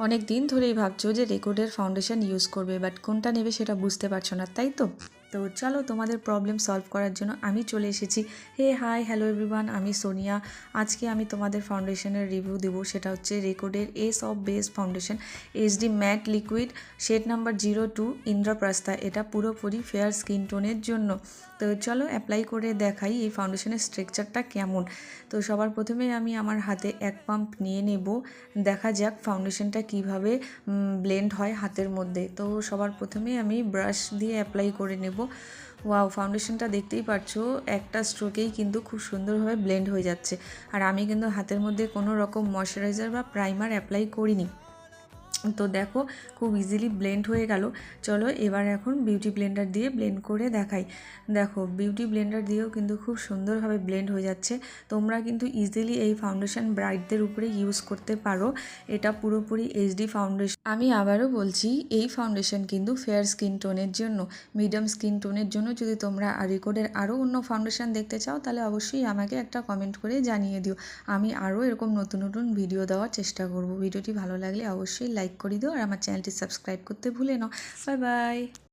অনেক দিন ধরেই ভাবছো যে রেকর্ডের ফাউন্ডেশন ইউজ করবে, বাট কোনটা নেবে সেটা বুঝতে পারছো না, তাই তো? তো চলো তোমাদের প্রবলেম সলভ করার জন্য আমি চলে এসেছি। হ্যালো এভরিওয়ান, আমি সোনিয়া। আজকে আমি তোমাদের ফাউন্ডেশনের রিভিউ দেবো, সেটা হচ্ছে রেকর্ডের ace of base foundation HD matte liquid shade number 02 Indraprastha. এটা পুরোপুরি ফেয়ার স্কিন টোনের জন্য। তো চলো অ্যাপ্লাই করে দেখাই এই ফাউন্ডেশনের স্ট্রাকচারটা কেমন। তো সবার প্রথমে আমি আমার হাতে এক পাম্প নিয়ে নেব, দেখা যাক ফাউন্ডেশনটা কিভাবে ব্লেন্ড হয় হাতের মধ্যে। তো সবার প্রথমে আমি ব্রাশ দিয়ে অ্যাপ্লাই করে নেব। ওয়াও, ফাউন্ডেশনটা দেখতেই পাচ্ছো একটা স্ট্রোকেই কিন্তু খুব সুন্দরভাবে ব্লেন্ড হয়ে যাচ্ছে। আর আমি কিন্তু হাতের মধ্যে কোনো রকম ময়শ্চারাইজার বা প্রাইমার অ্যাপ্লাই করিনি। তো দেখো খুব ইজিলি ব্লেন্ড হয়ে গেল। চলো এবার এখন বিউটি ব্লেন্ডার দিয়ে ব্লেন্ড করে দেখাই। দেখো বিউটি ব্লেন্ডার দিয়েও কিন্তু খুব সুন্দরভাবে ব্লেন্ড হয়ে যাচ্ছে। তোমরা কিন্তু ইজিলি এই ফাউন্ডেশন ব্রাইটদের উপরে ইউজ করতে পারো। এটা পুরোপুরি এইচডি ফাউন্ডেশন। আমি আবারও বলছি, এই ফাউন্ডেশন কিন্তু ফেয়ার স্কিন টোনের জন্য। মিডিয়াম স্কিন টোনের জন্য যদি তোমরা রেকর্ডের আরও অন্য ফাউন্ডেশন দেখতে চাও, তাহলে অবশ্যই আমাকে একটা কমেন্ট করে জানিয়ে দিও। আমি আরও এরকম নতুন নতুন ভিডিও দেওয়ার চেষ্টা করব। ভিডিওটি ভালো লাগলে অবশ্যই লাইক করে দিও আর আমার চ্যানেলটি সাবস্ক্রাইব করতে ভুলে নাও। Bye bye.